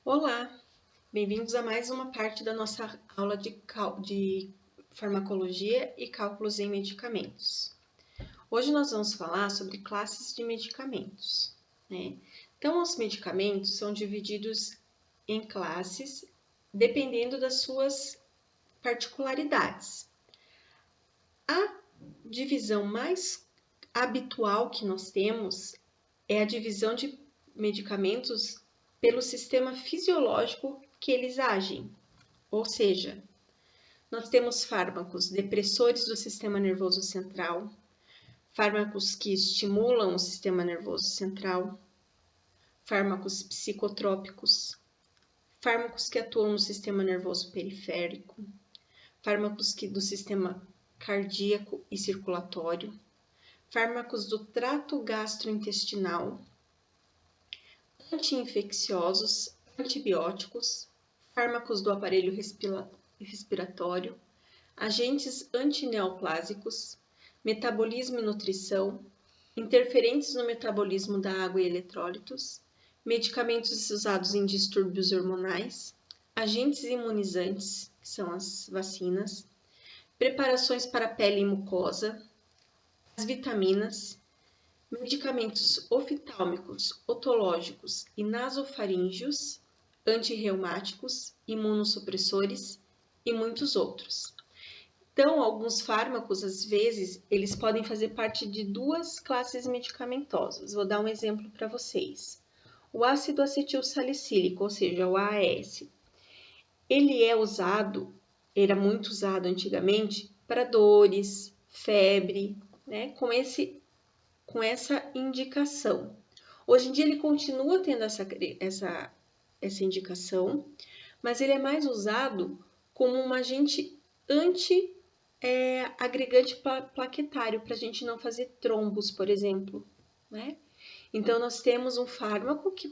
Olá, bem-vindos a mais uma parte da nossa aula de farmacologia e cálculos em medicamentos. Hoje nós vamos falar sobre classes de medicamentos, né? Então, os medicamentos são divididos em classes dependendo das suas particularidades. A divisão mais habitual que nós temos é a divisão de medicamentos pelo sistema fisiológico que eles agem. Ou seja, nós temos fármacos depressores do sistema nervoso central, fármacos que estimulam o sistema nervoso central, fármacos psicotrópicos, fármacos que atuam no sistema nervoso periférico, fármacos do sistema cardíaco e circulatório, fármacos do trato gastrointestinal, anti-infecciosos, antibióticos, fármacos do aparelho respiratório, agentes antineoplásicos, metabolismo e nutrição, interferentes no metabolismo da água e eletrólitos, medicamentos usados em distúrbios hormonais, agentes imunizantes, que são as vacinas, preparações para pele e mucosa, as vitaminas, medicamentos oftálmicos, otológicos e nasofaríngeos, antirreumáticos, imunossupressores e muitos outros. Então, alguns fármacos, às vezes, eles podem fazer parte de duas classes medicamentosas. Vou dar um exemplo para vocês. O ácido acetil salicílico, ou seja, o AAS, ele era muito usado antigamente para dores, febre, né, com essa indicação. Hoje em dia ele continua tendo essa indicação, mas ele é mais usado como um agente agregante plaquetário, para a gente não fazer trombos, por exemplo, né? Então, nós temos um fármaco que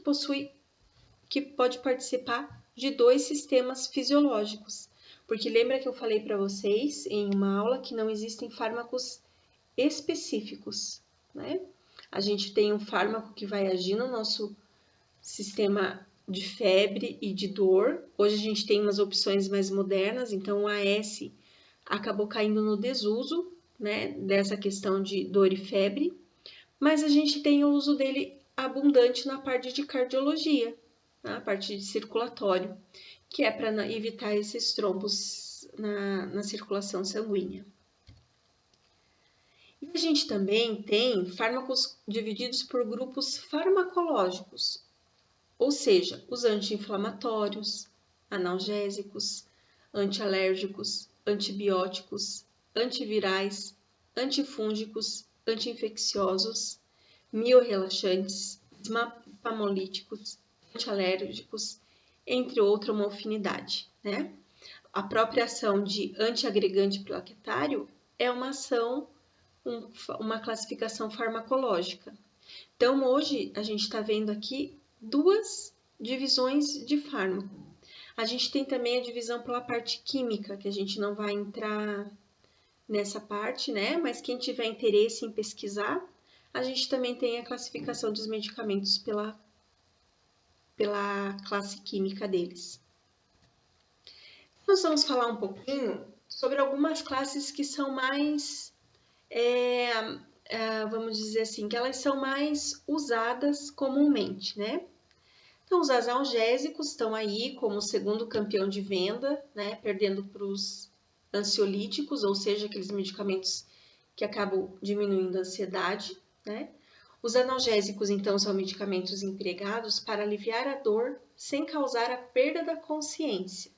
pode participar de dois sistemas fisiológicos, porque lembra que eu falei para vocês em uma aula que não existem fármacos específicos, né? A gente tem um fármaco que vai agir no nosso sistema de febre e de dor. Hoje a gente tem umas opções mais modernas, então o AS acabou caindo no desuso, né, dessa questão de dor e febre, mas a gente tem o uso dele abundante na parte de cardiologia, na parte de circulatório, que é para evitar esses trombos na circulação sanguínea. E a gente também tem fármacos divididos por grupos farmacológicos, ou seja, os anti-inflamatórios, analgésicos, antialérgicos, antibióticos, antivirais, antifúngicos, anti-infecciosos, miorrelaxantes, espamolíticos, antialérgicos, entre outra uma afinidade, né? A própria ação de antiagregante plaquetário é uma ação, uma classificação farmacológica. Então, hoje, a gente está vendo aqui duas divisões de fármaco. A gente tem também a divisão pela parte química, que a gente não vai entrar nessa parte, né? Mas quem tiver interesse em pesquisar, a gente também tem a classificação dos medicamentos pela classe química deles. Nós vamos falar um pouquinho sobre algumas classes que são mais, vamos dizer assim, que elas são mais usadas comumente, né? Então, os analgésicos estão aí como o segundo campeão de venda, né? Perdendo para os ansiolíticos, ou seja, aqueles medicamentos que acabam diminuindo a ansiedade, né? Os analgésicos, então, são medicamentos empregados para aliviar a dor sem causar a perda da consciência.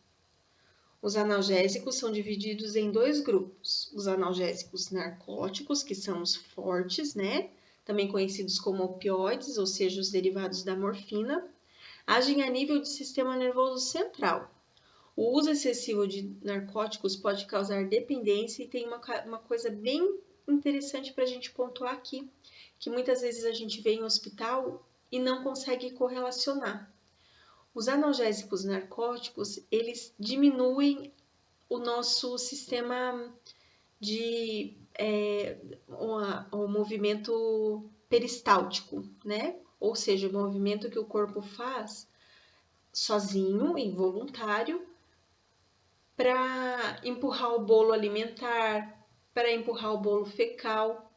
Os analgésicos são divididos em dois grupos. Os analgésicos narcóticos, que são os fortes, né? Também conhecidos como opioides, ou seja, os derivados da morfina, agem a nível do sistema nervoso central. O uso excessivo de narcóticos pode causar dependência e tem uma coisa bem interessante para a gente pontuar aqui, que muitas vezes a gente vê em hospital e não consegue correlacionar. Os analgésicos narcóticos, eles diminuem o nosso sistema de o movimento peristáltico, né? Ou seja, o movimento que o corpo faz sozinho, involuntário, para empurrar o bolo alimentar, para empurrar o bolo fecal.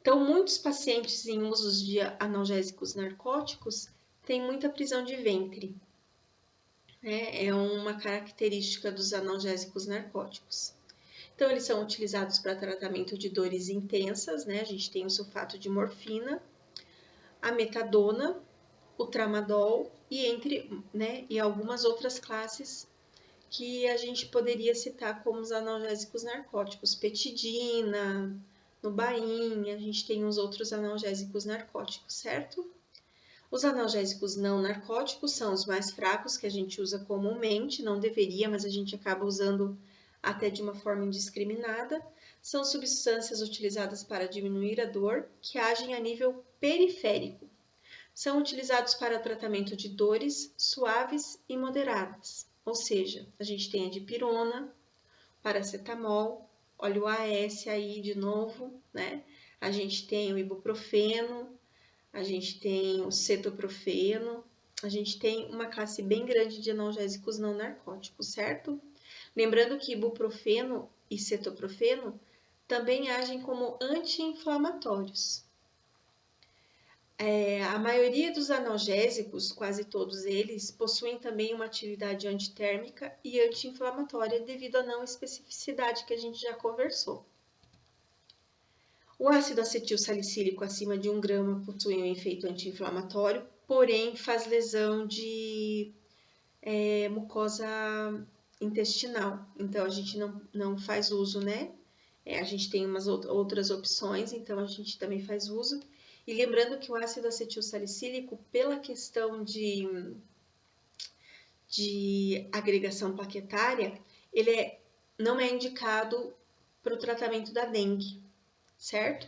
Então, muitos pacientes em usos de analgésicos narcóticos têm muita prisão de ventre, né? É uma característica dos analgésicos narcóticos. Então, eles são utilizados para tratamento de dores intensas, né? A gente tem o sulfato de morfina, a metadona, o tramadol e algumas outras classes que a gente poderia citar como os analgésicos narcóticos, petidina, Nubain, a gente tem uns outros analgésicos narcóticos, certo? Os analgésicos não narcóticos são os mais fracos que a gente usa comumente, não deveria, mas a gente acaba usando até de uma forma indiscriminada. São substâncias utilizadas para diminuir a dor, que agem a nível periférico. São utilizados para tratamento de dores suaves e moderadas, ou seja, a gente tem a dipirona, paracetamol, óleo AS aí de novo, né? A gente tem o ibuprofeno, a gente tem o cetoprofeno, a gente tem uma classe bem grande de analgésicos não narcóticos, certo? Lembrando que ibuprofeno e cetoprofeno também agem como anti-inflamatórios. A maioria dos analgésicos, quase todos eles, possuem também uma atividade antitérmica e anti-inflamatória devido à não especificidade que a gente já conversou. O ácido acetil salicílico acima de 1 grama possui um efeito anti-inflamatório, porém faz lesão de mucosa intestinal, então a gente não faz uso, né? A gente tem umas outras opções, então a gente também faz uso. E lembrando que o ácido acetil salicílico, pela questão de agregação plaquetária, ele não é indicado para o tratamento da dengue, certo?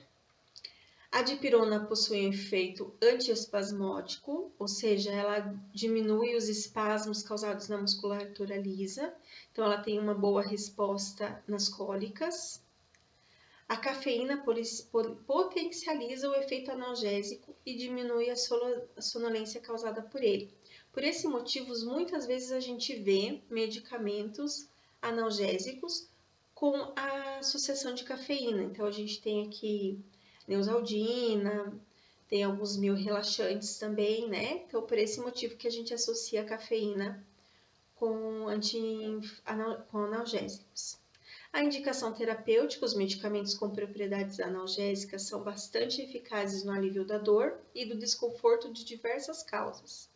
A dipirona possui um efeito antiespasmódico, ou seja, ela diminui os espasmos causados na musculatura lisa, então ela tem uma boa resposta nas cólicas. A cafeína potencializa o efeito analgésico e diminui a sonolência causada por ele. Por esse motivo, muitas vezes a gente vê medicamentos analgésicos com a associação de cafeína. Então, a gente tem aqui Neosaldina, tem alguns relaxantes também, né? Então, por esse motivo que a gente associa a cafeína com analgésicos. A indicação terapêutica, os medicamentos com propriedades analgésicas são bastante eficazes no alívio da dor e do desconforto de diversas causas,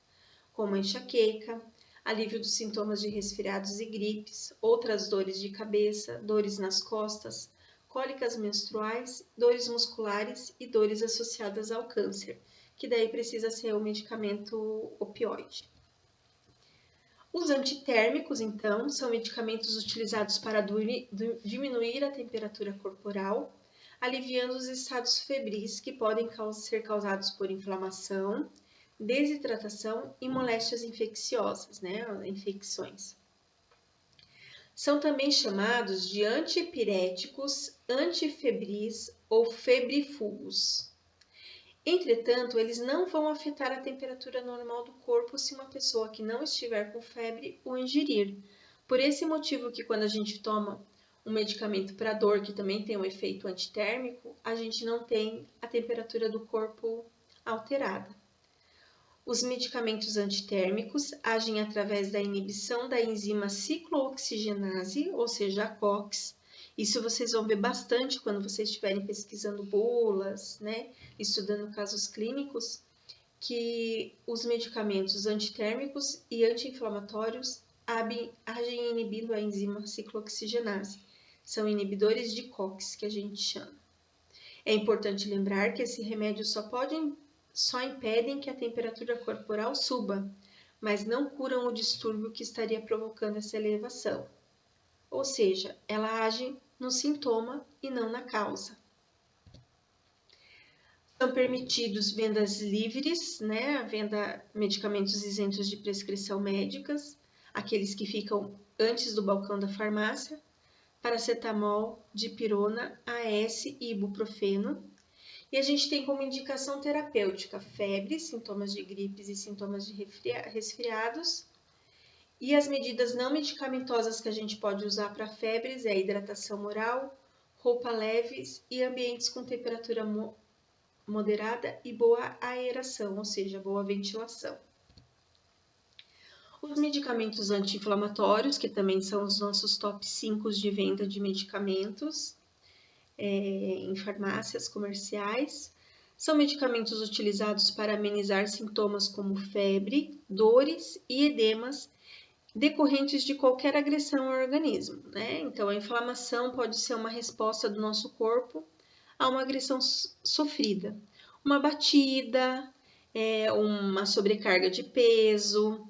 como a enxaqueca, alívio dos sintomas de resfriados e gripes, outras dores de cabeça, dores nas costas, cólicas menstruais, dores musculares e dores associadas ao câncer, que daí precisa ser o medicamento opioide. Os antitérmicos, então, são medicamentos utilizados para diminuir a temperatura corporal, aliviando os estados febris que podem ser causados por inflamação, desidratação e moléstias infecciosas, né? Infecções. São também chamados de antiepiréticos, antifebris ou febrifugos. Entretanto, eles não vão afetar a temperatura normal do corpo se uma pessoa que não estiver com febre o ingerir. Por esse motivo que quando a gente toma um medicamento para dor, que também tem um efeito antitérmico, a gente não tem a temperatura do corpo alterada. Os medicamentos antitérmicos agem através da inibição da enzima ciclooxigenase, ou seja, a COX. Isso vocês vão ver bastante quando vocês estiverem pesquisando bulas, né, estudando casos clínicos, que os medicamentos antitérmicos e anti-inflamatórios agem inibindo a enzima ciclooxigenase. São inibidores de COX, que a gente chama. É importante lembrar que esse remédio só impedem que a temperatura corporal suba, mas não curam o distúrbio que estaria provocando essa elevação. Ou seja, ela age no sintoma e não na causa. São permitidos vendas livres, né? Medicamentos isentos de prescrição médicas, aqueles que ficam antes do balcão da farmácia, paracetamol, dipirona, AS e ibuprofeno. E a gente tem como indicação terapêutica febre, sintomas de gripes e sintomas de resfriados, E as medidas não medicamentosas que a gente pode usar para febres é hidratação oral, roupa leves e ambientes com temperatura moderada e boa aeração, ou seja, boa ventilação. Os medicamentos anti-inflamatórios, que também são os nossos top 5 de venda de medicamentos em farmácias comerciais, são medicamentos utilizados para amenizar sintomas como febre, dores e edemas decorrentes de qualquer agressão ao organismo, né? Então, a inflamação pode ser uma resposta do nosso corpo a uma agressão sofrida, uma batida, uma sobrecarga de peso,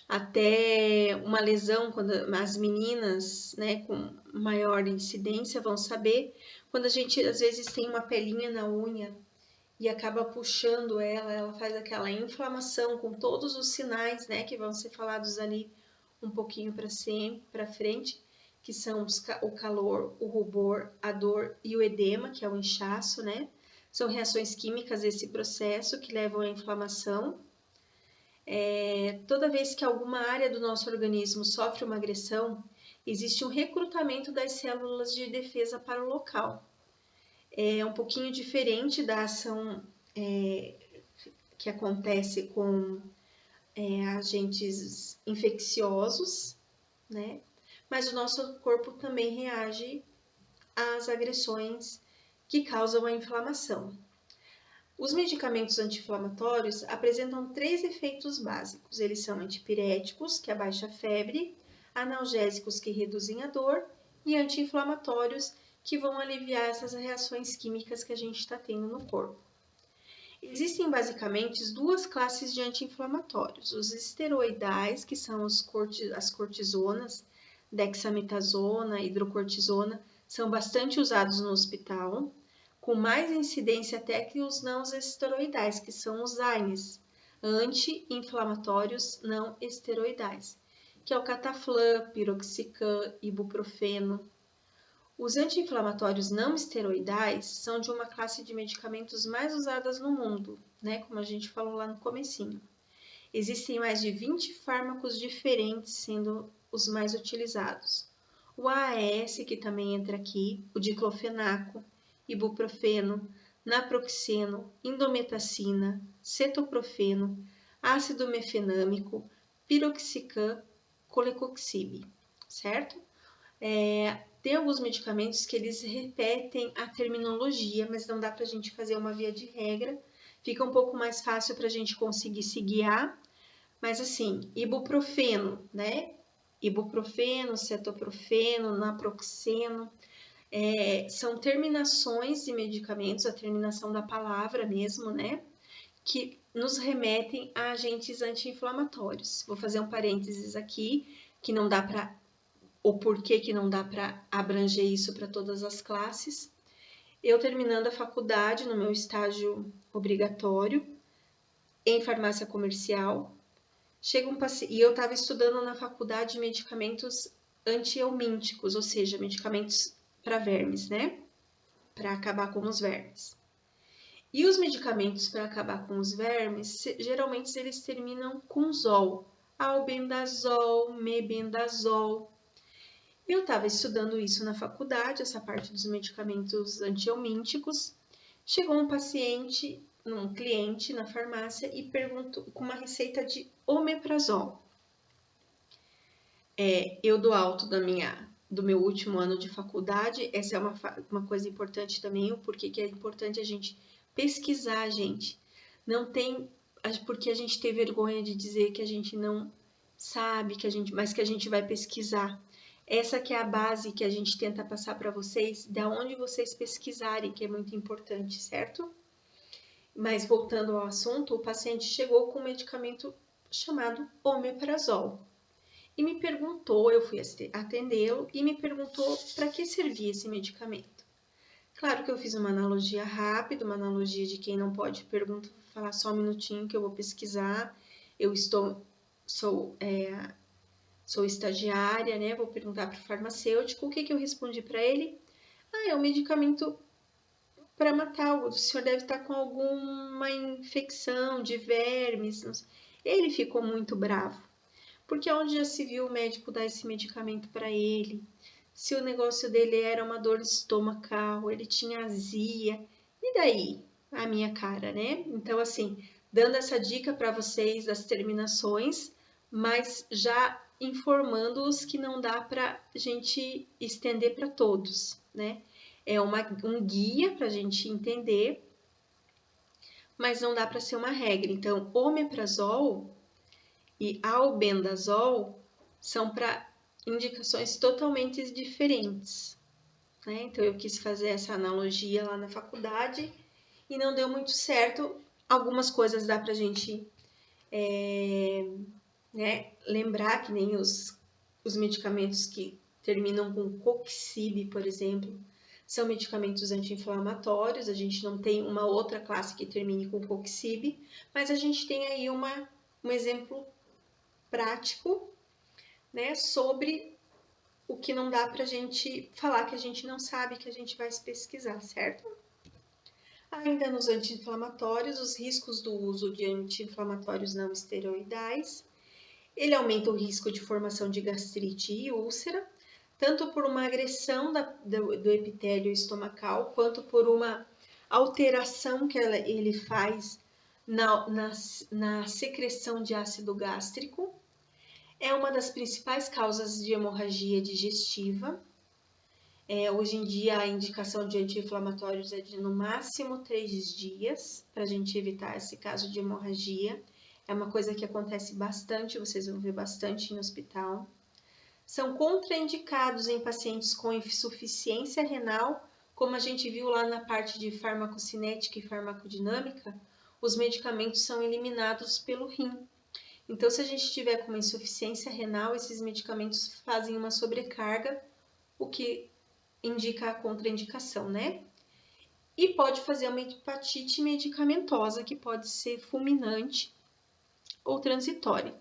até uma lesão, quando as meninas, né, com maior incidência vão saber, quando a gente às vezes tem uma pelinha na unha e acaba puxando ela faz aquela inflamação com todos os sinais, né, que vão ser falados ali um pouquinho para frente, que são o calor, o rubor, a dor e o edema, que é o inchaço, né? São reações químicas desse processo que levam à inflamação. Toda vez que alguma área do nosso organismo sofre uma agressão, existe um recrutamento das células de defesa para o local. É um pouquinho diferente da ação que acontece com agentes infecciosos, né? Mas o nosso corpo também reage às agressões que causam a inflamação. Os medicamentos anti-inflamatórios apresentam 3 efeitos básicos. Eles são antipiréticos, que abaixam a febre, analgésicos, que reduzem a dor, e anti-inflamatórios, que vão aliviar essas reações químicas que a gente está tendo no corpo. Existem basicamente 2 classes de anti-inflamatórios. Os esteroidais, que são as cortisonas, dexametasona, hidrocortisona, são bastante usados no hospital, com mais incidência até que os não esteroidais, que são os AINES, anti-inflamatórios não esteroidais, que é o Cataflam, piroxicam, ibuprofeno. Os anti-inflamatórios não esteroidais são de uma classe de medicamentos mais usadas no mundo, né? Como a gente falou lá no comecinho. Existem mais de 20 fármacos diferentes sendo os mais utilizados. O AAS, que também entra aqui, o diclofenaco, ibuprofeno, naproxeno, indometacina, cetoprofeno, ácido mefenâmico, piroxicam, colecoxib, certo? Tem alguns medicamentos que eles repetem a terminologia, mas não dá para a gente fazer uma via de regra. Fica um pouco mais fácil para a gente conseguir se guiar. Mas assim, ibuprofeno, né? Ibuprofeno, cetoprofeno, naproxeno, são terminações de medicamentos, a terminação da palavra mesmo, né? Que nos remetem a agentes anti-inflamatórios. Vou fazer um parênteses aqui, que não dá para o porquê que não dá para abranger isso para todas as classes. Eu terminando a faculdade, no meu estágio obrigatório, em farmácia comercial, chega um paciente, e eu estava estudando na faculdade medicamentos antihelmínticos, ou seja, medicamentos para vermes, né? Para acabar com os vermes. E os medicamentos para acabar com os vermes, geralmente eles terminam com zol, albendazol, mebendazol. Eu estava estudando isso na faculdade, essa parte dos medicamentos antihelmínticos. Chegou um paciente, um cliente na farmácia e perguntou com uma receita de omeprazol. Eu do alto do meu último ano de faculdade, essa é uma coisa importante também, o porquê que é importante a gente pesquisar, gente. Não tem porque a gente tem vergonha de dizer que a gente não sabe, mas que a gente vai pesquisar. Essa que é a base que a gente tenta passar para vocês, da onde vocês pesquisarem, que é muito importante, certo? Mas voltando ao assunto, o paciente chegou com um medicamento chamado omeprazol. E me perguntou, eu fui atendê-lo, e me perguntou para que servia esse medicamento. Claro que eu fiz uma analogia rápida, uma analogia de quem não pode falar só um minutinho que eu vou pesquisar. Eu sou estagiária, né? Vou perguntar para o farmacêutico. O que eu respondi para ele? É um medicamento para matar algo. O senhor deve estar com alguma infecção de vermes. Ele ficou muito bravo, Porque onde já se viu o médico dar esse medicamento para ele? Se o negócio dele era uma dor estomacal, ele tinha azia, e daí? A minha cara, né? Então, assim, dando essa dica para vocês das terminações, mas já informando-os que não dá para a gente estender para todos, né? É um guia para a gente entender, mas não dá para ser uma regra. Então, omeprazol e albendazol são para indicações totalmente diferentes, né? Então, eu quis fazer essa analogia lá na faculdade e não deu muito certo. Algumas coisas dá para a gente né, lembrar, que nem os medicamentos que terminam com coxib, por exemplo, são medicamentos anti-inflamatórios. A gente não tem uma outra classe que termine com coxib, mas a gente tem aí um exemplo prático, né, sobre o que não dá para a gente falar que a gente não sabe, que a gente vai se pesquisar, certo? Ainda nos anti-inflamatórios, os riscos do uso de anti-inflamatórios não esteroidais. Ele aumenta o risco de formação de gastrite e úlcera, tanto por uma agressão do epitélio estomacal, quanto por uma alteração que ele faz na secreção de ácido gástrico. É uma das principais causas de hemorragia digestiva. Hoje em dia, a indicação de anti-inflamatórios é de no máximo 3 dias, para a gente evitar esse caso de hemorragia. É uma coisa que acontece bastante, vocês vão ver bastante em hospital. São contraindicados em pacientes com insuficiência renal, como a gente viu lá na parte de farmacocinética e farmacodinâmica, os medicamentos são eliminados pelo rim. Então, se a gente tiver com uma insuficiência renal, esses medicamentos fazem uma sobrecarga, o que indica a contraindicação, né? E pode fazer uma hepatite medicamentosa, que pode ser fulminante ou transitória.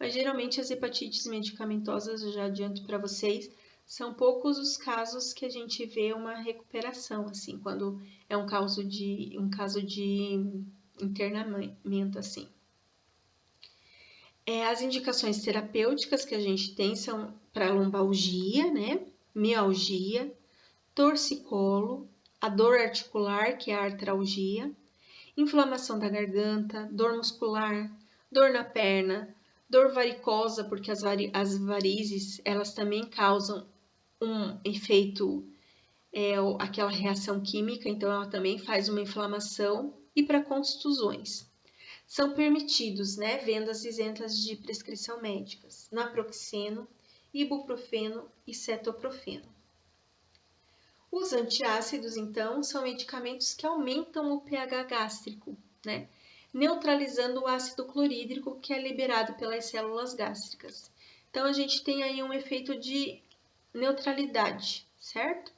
Mas geralmente as hepatites medicamentosas, eu já adianto para vocês, são poucos os casos que a gente vê uma recuperação, assim, quando é um caso de internamento, assim. As indicações terapêuticas que a gente tem são para lombalgia, né? Mialgia, torcicolo, a dor articular, que é a artralgia, inflamação da garganta, dor muscular, dor na perna, dor varicosa, porque as varizes, elas também causam um efeito, aquela reação química, então ela também faz uma inflamação, e para contusões. São permitidos, né, vendas isentas de prescrição médicas, naproxeno, ibuprofeno e cetoprofeno. Os antiácidos, então, são medicamentos que aumentam o pH gástrico, né, neutralizando o ácido clorídrico que é liberado pelas células gástricas. Então, a gente tem aí um efeito de neutralidade, certo?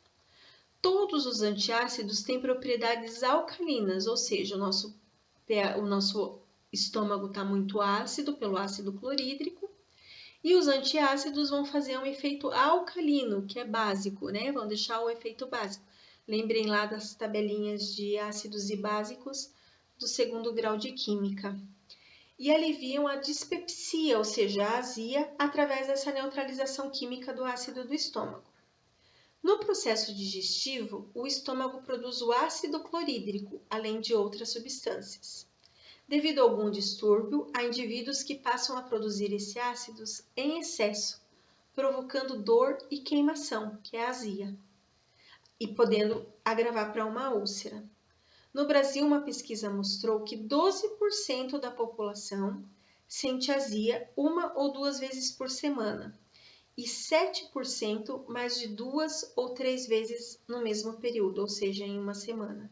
Todos os antiácidos têm propriedades alcalinas, ou seja, o nosso estômago está muito ácido pelo ácido clorídrico, e os antiácidos vão fazer um efeito alcalino, que é básico, né? Vão deixar o efeito básico. Lembrem lá das tabelinhas de ácidos e básicos do 2º grau de química. E aliviam a dispepsia, ou seja, a azia, através dessa neutralização química do ácido do estômago. No processo digestivo, o estômago produz o ácido clorídrico, além de outras substâncias. Devido a algum distúrbio, há indivíduos que passam a produzir esses ácidos em excesso, provocando dor e queimação, que é a azia, e podendo agravar para uma úlcera. No Brasil, uma pesquisa mostrou que 12% da população sente azia 1 ou 2 vezes por semana, e 7% mais de 2 ou 3 vezes no mesmo período, ou seja, em uma semana.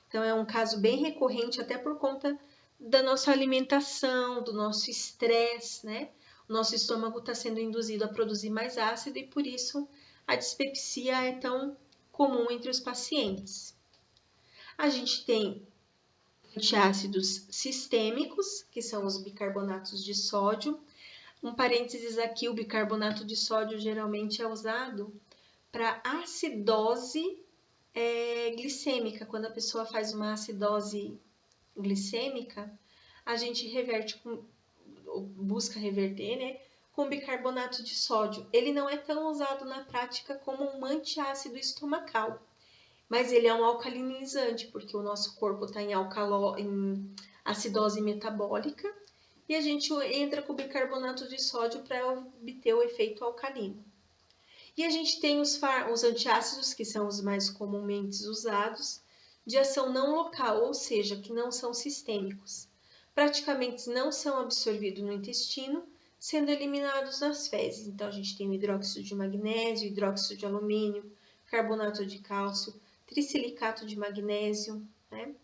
Então, é um caso bem recorrente, até por conta da nossa alimentação, do nosso estresse, né? O nosso estômago está sendo induzido a produzir mais ácido e por isso a dispepsia é tão comum entre os pacientes. A gente tem antiácidos sistêmicos, que são os bicarbonatos de sódio. Um parênteses aqui, o bicarbonato de sódio geralmente é usado para acidose glicêmica. Quando a pessoa faz uma acidose glicêmica, a gente busca reverter, né, com bicarbonato de sódio. Ele não é tão usado na prática como um antiácido estomacal, mas ele é um alcalinizante, porque o nosso corpo está em acidose metabólica e a gente entra com bicarbonato de sódio para obter o efeito alcalino. E a gente tem os antiácidos, que são os mais comumente usados, de ação não local, ou seja, que não são sistêmicos. Praticamente não são absorvidos no intestino, sendo eliminados nas fezes. Então, a gente tem o hidróxido de magnésio, hidróxido de alumínio, carbonato de cálcio, trissilicato de magnésio, né?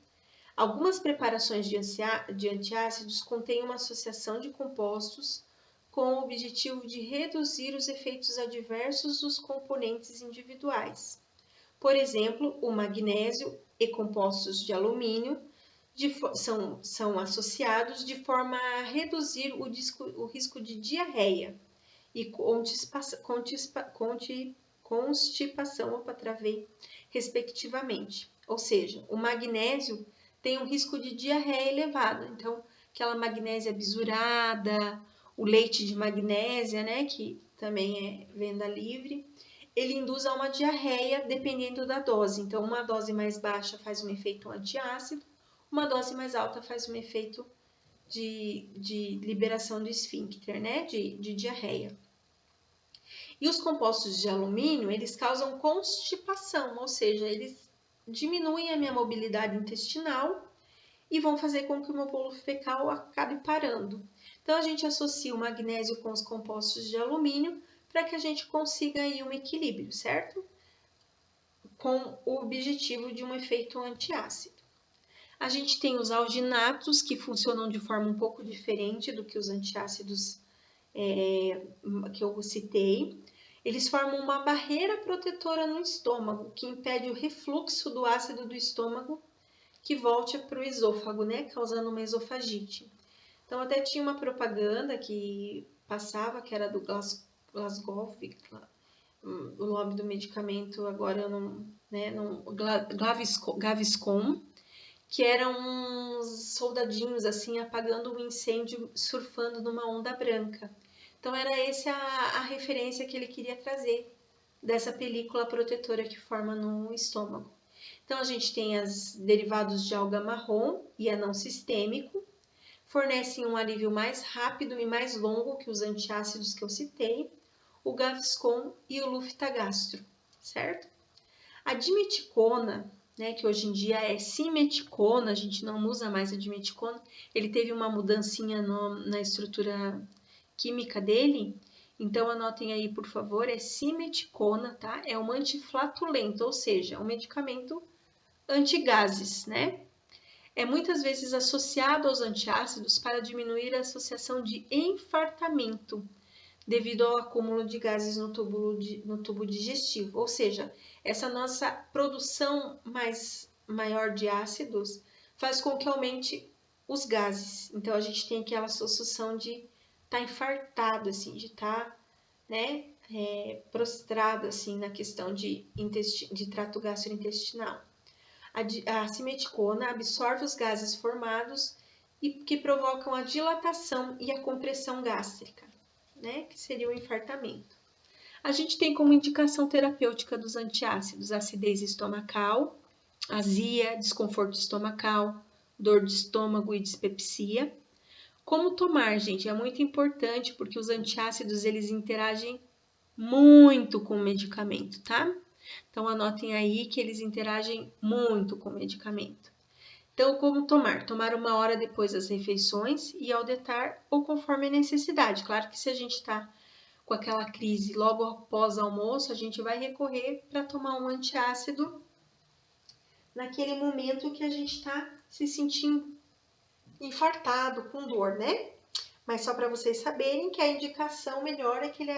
Algumas preparações de antiácidos contêm uma associação de compostos com o objetivo de reduzir os efeitos adversos dos componentes individuais. Por exemplo, o magnésio e compostos de alumínio são associados de forma a reduzir o risco de diarreia e constipação, respectivamente. Ou seja, o magnésio tem um risco de diarreia elevado, então aquela magnésia bisurada, o leite de magnésia, né, que também é venda livre, ele induz a uma diarreia dependendo da dose. Então, uma dose mais baixa faz um efeito antiácido, uma dose mais alta faz um efeito de liberação do esfíncter, né, de diarreia. E os compostos de alumínio, eles causam constipação, ou seja, eles diminuem a minha mobilidade intestinal e vão fazer com que o meu bolo fecal acabe parando. Então, a gente associa o magnésio com os compostos de alumínio para que a gente consiga aí um equilíbrio, certo? Com o objetivo de um efeito antiácido. A gente tem os alginatos, que funcionam de forma um pouco diferente do que os antiácidos que eu citei. Eles formam uma barreira protetora no estômago, que impede o refluxo do ácido do estômago que volte para o esôfago, né, causando uma esofagite. Então, até tinha uma propaganda que passava, que era do Glasgow, o nome do medicamento agora eu não, né, Gaviscon, que eram uns soldadinhos assim apagando um incêndio, surfando numa onda branca. Então, era essa a referência que ele queria trazer dessa película protetora que forma no estômago. Então, a gente tem os derivados de alga marrom e anão sistêmico, fornecem um alívio mais rápido e mais longo que os antiácidos que eu citei, o Gaviscon e o Luftagastro, certo? A dimeticona, né, que hoje em dia é simeticona, a gente não usa mais a dimeticona, ele teve uma mudancinha na estrutura química dele, então anotem aí, por favor, é simeticona, tá? É um antiflatulento, ou seja, um medicamento antigases, né? É muitas vezes associado aos antiácidos para diminuir a associação de infartamento devido ao acúmulo de gases no tubo digestivo. Ou seja, essa nossa produção maior de ácidos faz com que aumente os gases. Então, a gente tem aquela associação de estar infartado, assim, de estar, né, prostrado, assim, na questão de trato gastrointestinal. A simeticona absorve os gases formados e que provocam a dilatação e a compressão gástrica, né? Que seria o infartamento. A gente tem como indicação terapêutica dos antiácidos acidez estomacal, azia, desconforto estomacal, dor de estômago e dispepsia. Como tomar, gente? É muito importante porque os antiácidos eles interagem muito com o medicamento, tá? Então, anotem aí que eles interagem muito com o medicamento. Então, como tomar? Tomar 1 hora depois das refeições e ao deitar ou conforme a necessidade. Claro que se a gente está com aquela crise logo após o almoço, a gente vai recorrer para tomar um antiácido naquele momento que a gente está se sentindo infartado, com dor, né? Mas só para vocês saberem que a indicação melhor é que ele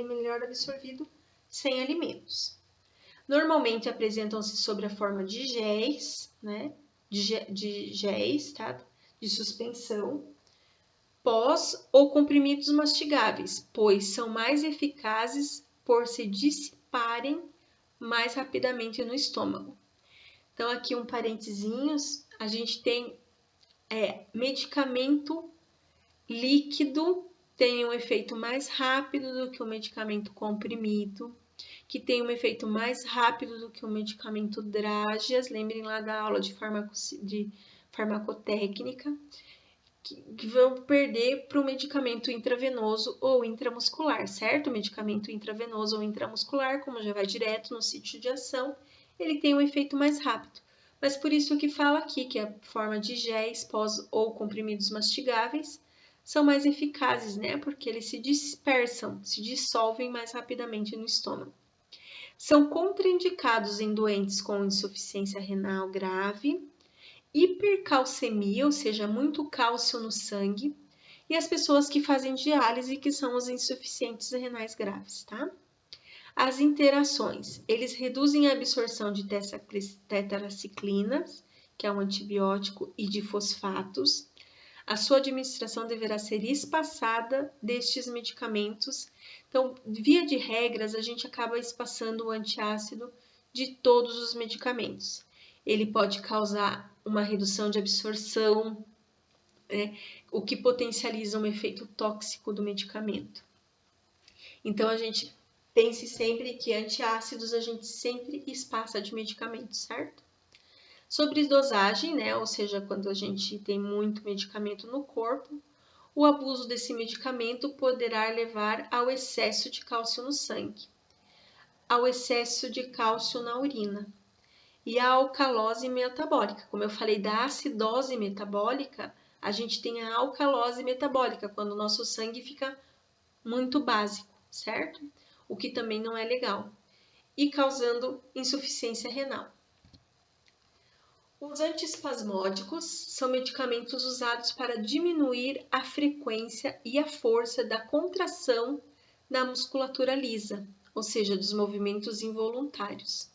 é melhor absorvido sem alimentos. Normalmente apresentam-se sob a forma de géis, né? De géis, tá? De suspensão, pós ou comprimidos mastigáveis, pois são mais eficazes por se dissiparem mais rapidamente no estômago. Então, aqui um parentezinhos, a gente tem medicamento líquido tem um efeito mais rápido do que o medicamento comprimido, que tem um efeito mais rápido do que o medicamento Dragias, lembrem lá da aula de farmacotécnica, que vão perder para o medicamento intravenoso ou intramuscular, certo? O medicamento intravenoso ou intramuscular, como já vai direto no sítio de ação, ele tem um efeito mais rápido. Mas por isso que fala aqui que a forma de géis, pós ou comprimidos mastigáveis são mais eficazes, né? Porque eles se dispersam, se dissolvem mais rapidamente no estômago. São contraindicados em doentes com insuficiência renal grave, hipercalcemia, ou seja, muito cálcio no sangue, e as pessoas que fazem diálise, que são os insuficientes renais graves, tá? As interações, eles reduzem a absorção de tetraciclinas, que é um antibiótico, e de fosfatos. A sua administração deverá ser espaçada destes medicamentos. Então, via de regras, a gente acaba espaçando o antiácido de todos os medicamentos. Ele pode causar uma redução de absorção, né, o que potencializa um efeito tóxico do medicamento. Então, a gente pense sempre que antiácidos a gente sempre espaça de medicamentos, certo? Sobre dosagem, né, ou seja, quando a gente tem muito medicamento no corpo, o abuso desse medicamento poderá levar ao excesso de cálcio no sangue, ao excesso de cálcio na urina e à alcalose metabólica. Como eu falei da acidose metabólica, a gente tem a alcalose metabólica, quando o nosso sangue fica muito básico, certo? O que também não é legal, e causando insuficiência renal. Os antiespasmódicos são medicamentos usados para diminuir a frequência e a força da contração da musculatura lisa, ou seja, dos movimentos involuntários,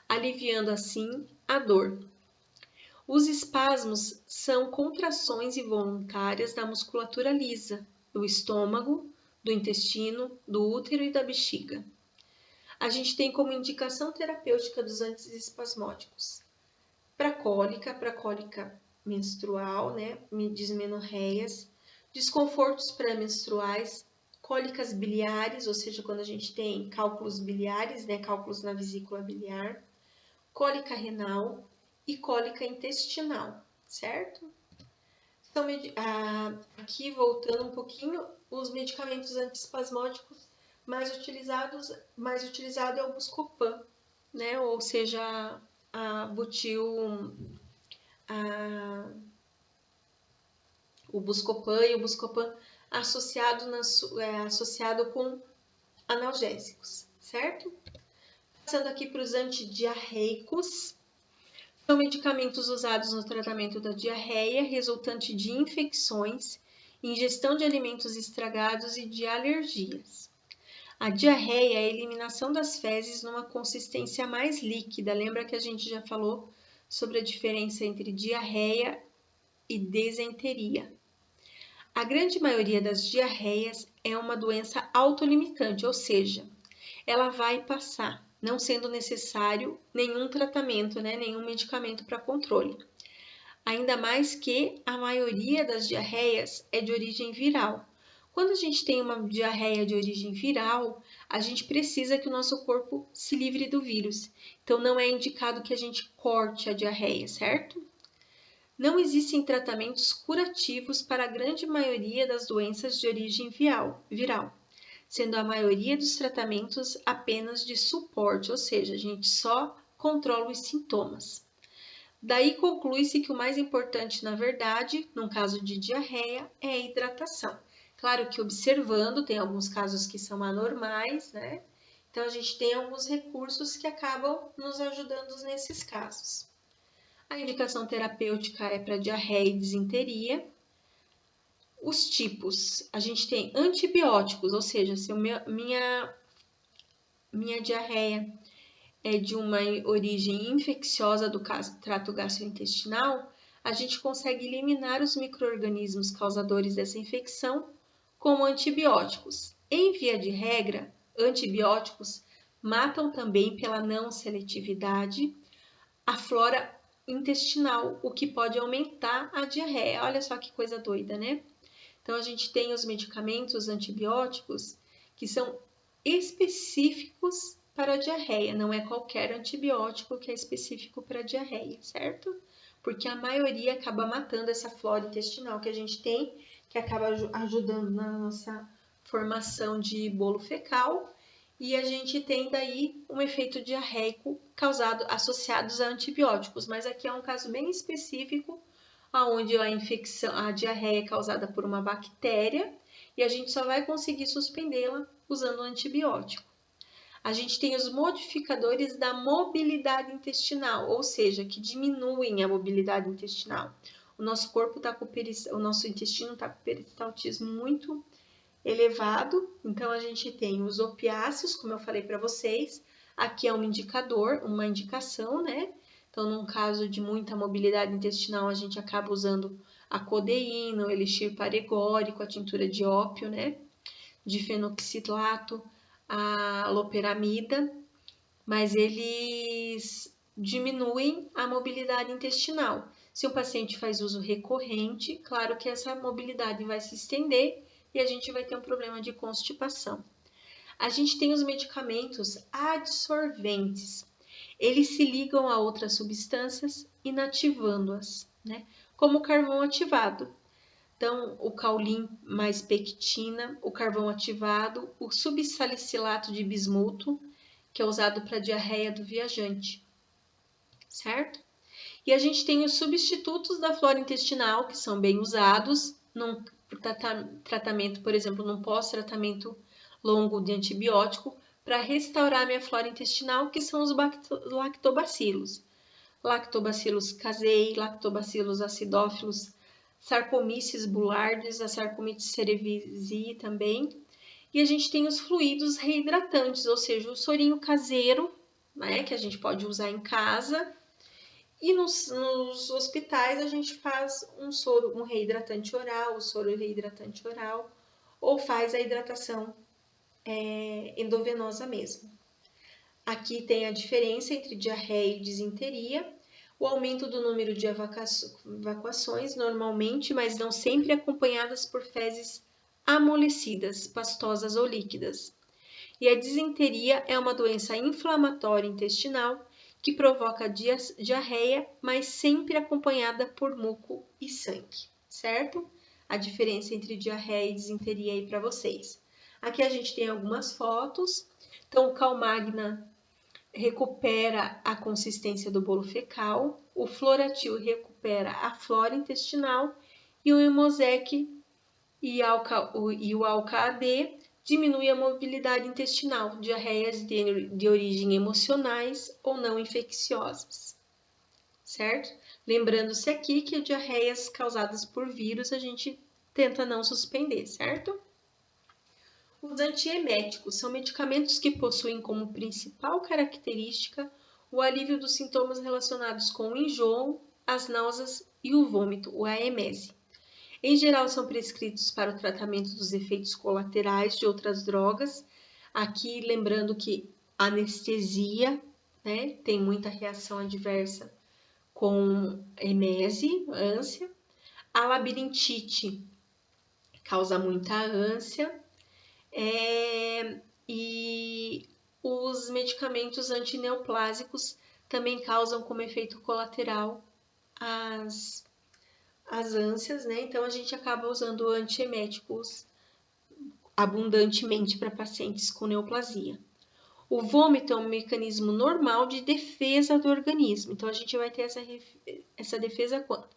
aliviando assim a dor. Os espasmos são contrações involuntárias da musculatura lisa, do estômago, do intestino, do útero e da bexiga. A gente tem como indicação terapêutica dos antiespasmódicos para cólica menstrual, né, dismenorreias, desconfortos pré-menstruais, cólicas biliares, ou seja, quando a gente tem cálculos biliares, né, cálculos na vesícula biliar, cólica renal e cólica intestinal, certo? Então, aqui voltando um pouquinho, os medicamentos antiespasmódicos mais utilizado é o Buscopan, né, ou seja, o Buscopan e o Buscopan associado com analgésicos, certo? Passando aqui para os antidiarreicos, são medicamentos usados no tratamento da diarreia resultante de infecções, ingestão de alimentos estragados e de alergias. A diarreia é a eliminação das fezes numa consistência mais líquida. Lembra que a gente já falou sobre a diferença entre diarreia e desenteria. A grande maioria das diarreias é uma doença autolimitante, ou seja, ela vai passar, não sendo necessário nenhum tratamento, né, nenhum medicamento para controle. Ainda mais que a maioria das diarreias é de origem viral. Quando a gente tem uma diarreia de origem viral, a gente precisa que o nosso corpo se livre do vírus. Então, não é indicado que a gente corte a diarreia, certo? Não existem tratamentos curativos para a grande maioria das doenças de origem viral, sendo a maioria dos tratamentos apenas de suporte, ou seja, a gente só controla os sintomas. Daí conclui-se que o mais importante, na verdade, num caso de diarreia, é a hidratação. Claro que observando, tem alguns casos que são anormais, né? Então, a gente tem alguns recursos que acabam nos ajudando nesses casos. A indicação terapêutica é para diarreia e disenteria. Os tipos, a gente tem antibióticos, ou seja, se minha diarreia é de uma origem infecciosa do trato gastrointestinal, a gente consegue eliminar os micro-organismos causadores dessa infecção com antibióticos. Em via de regra, antibióticos matam também pela não seletividade a flora intestinal, o que pode aumentar a diarreia. Olha só que coisa doida, né? Então, a gente tem os medicamentos antibióticos que são específicos para a diarreia, não é qualquer antibiótico que é específico para a diarreia, certo? Porque a maioria acaba matando essa flora intestinal que a gente tem, que acaba ajudando na nossa formação de bolo fecal, e a gente tem daí um efeito diarreico associados a antibióticos, mas aqui é um caso bem específico, onde a diarreia é causada por uma bactéria, e a gente só vai conseguir suspendê-la usando antibiótico. A gente tem os modificadores da mobilidade intestinal, ou seja, que diminuem a mobilidade intestinal. O nosso corpo o nosso intestino está com peristaltismo muito elevado, então a gente tem os opiáceos, como eu falei para vocês. Aqui é um indicador, uma indicação, né? Então, num caso de muita mobilidade intestinal, a gente acaba usando a codeína, o elixir paregórico, a tintura de ópio, né? De fenoxilato, a loperamida, mas eles diminuem a mobilidade intestinal. Se o paciente faz uso recorrente, claro que essa mobilidade vai se estender e a gente vai ter um problema de constipação. A gente tem os medicamentos adsorventes. Eles se ligam a outras substâncias inativando-as, né? Como o carvão ativado. Então, o caulim mais pectina, o carvão ativado, o subsalicilato de bismuto, que é usado para diarreia do viajante, certo? E a gente tem os substitutos da flora intestinal, que são bem usados num tratamento, por exemplo, num pós-tratamento longo de antibiótico, para restaurar a minha flora intestinal, que são os lactobacilos. Lactobacillus casei, lactobacillus acidófilos, Saccharomyces boulardis, a Saccharomyces cerevisiae também. E a gente tem os fluidos reidratantes, ou seja, o sorinho caseiro, né, que a gente pode usar em casa. E nos hospitais a gente faz um reidratante oral, o soro reidratante oral, ou faz a hidratação endovenosa mesmo. Aqui tem a diferença entre diarreia e disenteria, o aumento do número de evacuações, normalmente, mas não sempre acompanhadas por fezes amolecidas, pastosas ou líquidas. E a disenteria é uma doença inflamatória intestinal que provoca diarreia, mas sempre acompanhada por muco e sangue, certo? A diferença entre diarreia e disenteria aí para vocês. Aqui a gente tem algumas fotos. Então, o Calmagna recupera a consistência do bolo fecal, o Floratil recupera a flora intestinal e o Imosec e o Alca-AD diminui a mobilidade intestinal, diarreias de origem emocionais ou não infecciosas, certo? Lembrando-se aqui que diarreias causadas por vírus a gente tenta não suspender, certo? Os antieméticos são medicamentos que possuem como principal característica o alívio dos sintomas relacionados com o enjoo, as náuseas e o vômito, o aemese. Em geral, são prescritos para o tratamento dos efeitos colaterais de outras drogas. Aqui, lembrando que anestesia, né, tem muita reação adversa com emese, ânsia. A labirintite causa muita ânsia. E os medicamentos antineoplásicos também causam como efeito colateral as ânsias, né? Então a gente acaba usando antieméticos abundantemente para pacientes com neoplasia. O vômito é um mecanismo normal de defesa do organismo. Então a gente vai ter essa defesa quando?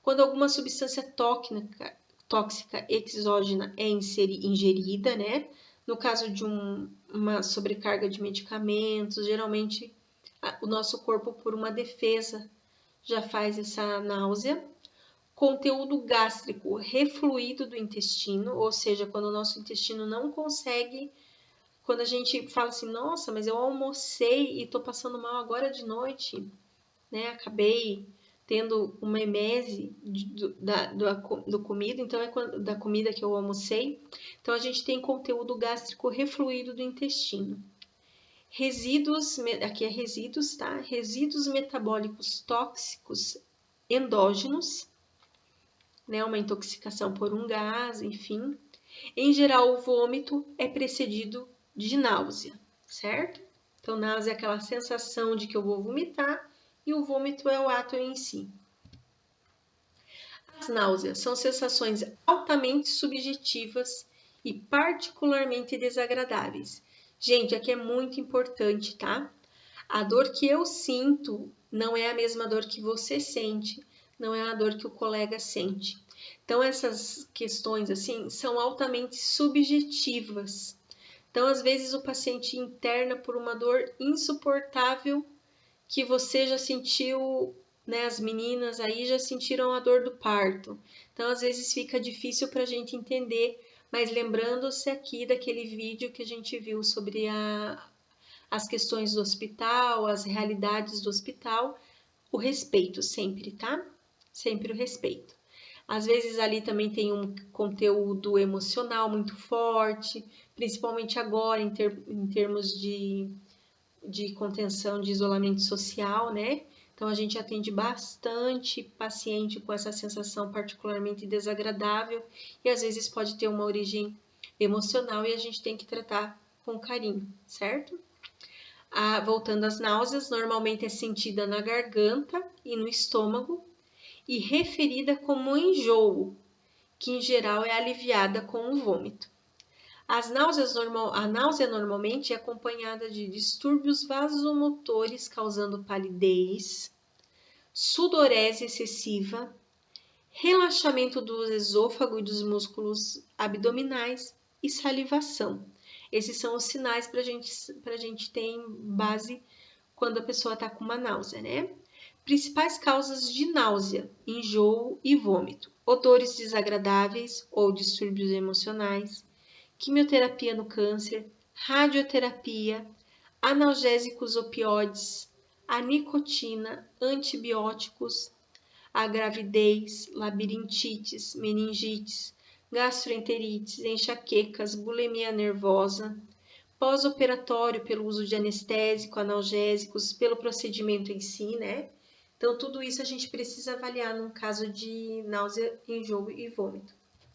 Quando alguma substância tóxica exógena é ingerida, né? No caso de uma sobrecarga de medicamentos, geralmente o nosso corpo, por uma defesa, já faz essa náusea. Conteúdo gástrico refluído do intestino, ou seja, quando o nosso intestino não consegue, quando a gente fala assim, nossa, mas eu almocei e tô passando mal agora de noite, né? Acabei tendo uma emese do comida, então é da comida que eu almocei. Então a gente tem conteúdo gástrico refluído do intestino. Resíduos, aqui é resíduos, tá? Resíduos metabólicos tóxicos endógenos. né? Uma intoxicação por um gás, enfim. Em geral, o vômito é precedido de náusea, certo? Então, náusea é aquela sensação de que eu vou vomitar e o vômito é o ato em si. As náuseas são sensações altamente subjetivas e particularmente desagradáveis. Gente, aqui é muito importante, tá? A dor que eu sinto não é a mesma dor que você sente, não é a dor que o colega sente. Então, essas questões, assim, são altamente subjetivas. Então, às vezes, o paciente interna por uma dor insuportável que você já sentiu, né? As meninas aí já sentiram a dor do parto. Então, às vezes, fica difícil para a gente entender, mas lembrando-se aqui daquele vídeo que a gente viu sobre as questões do hospital, as realidades do hospital, o respeito sempre, tá? Sempre o respeito. Às vezes ali também tem um conteúdo emocional muito forte, principalmente agora em termos de contenção de isolamento social, né? Então a gente atende bastante paciente com essa sensação particularmente desagradável e às vezes pode ter uma origem emocional e a gente tem que tratar com carinho, certo? Voltando às náuseas, normalmente é sentida na garganta e no estômago e referida como enjoo, que em geral é aliviada com o vômito. A náusea normalmente é acompanhada de distúrbios vasomotores causando palidez, sudorese excessiva, relaxamento do esôfago e dos músculos abdominais e salivação. Esses são os sinais para a gente ter em base quando a pessoa está com uma náusea, né? Principais causas de náusea, enjoo e vômito: odores desagradáveis ou distúrbios emocionais, quimioterapia no câncer, radioterapia, analgésicos opioides, a nicotina, antibióticos, a gravidez, labirintite, meningites, gastroenterites, enxaquecas, bulimia nervosa, pós-operatório pelo uso de anestésico, analgésicos, pelo procedimento em si, né? Então, tudo isso a gente precisa avaliar num caso de náusea, enjoo e vômito,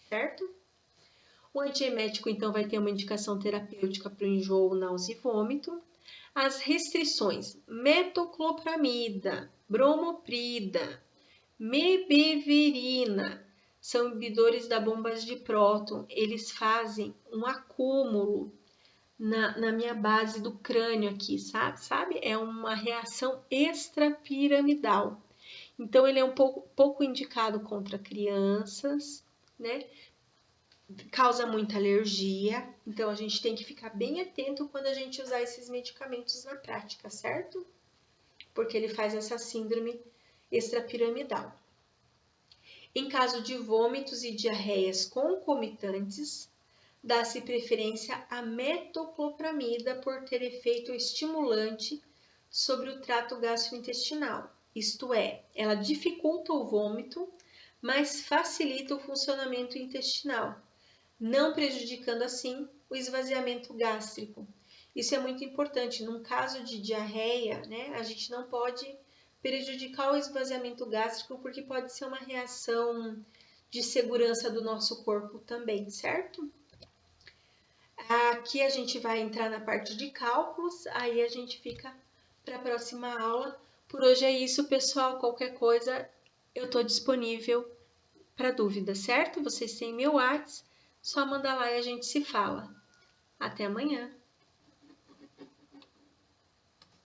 certo? O antiemético, então, vai ter uma indicação terapêutica para o enjoo, náusea e vômito. As restrições: metoclopramida, bromoprida, mebeverina, são inibidores da bomba de próton. Eles fazem um acúmulo na minha base do crânio aqui, sabe? É uma reação extrapiramidal. Então, ele é um pouco indicado contra crianças, né? Causa muita alergia, então a gente tem que ficar bem atento quando a gente usar esses medicamentos na prática, certo? Porque ele faz essa síndrome extrapiramidal. Em caso de vômitos e diarreias concomitantes, dá-se preferência à metoclopramida por ter efeito estimulante sobre o trato gastrointestinal, isto é, ela dificulta o vômito, mas facilita o funcionamento intestinal, não prejudicando assim o esvaziamento gástrico. Isso é muito importante. Num caso de diarreia, né, a gente não pode prejudicar o esvaziamento gástrico porque pode ser uma reação de segurança do nosso corpo também, certo? Aqui a gente vai entrar na parte de cálculos, aí a gente fica para a próxima aula. Por hoje é isso, pessoal. Qualquer coisa eu estou disponível para dúvida, certo? Vocês têm meu WhatsApp, só manda lá e a gente se fala. Até amanhã!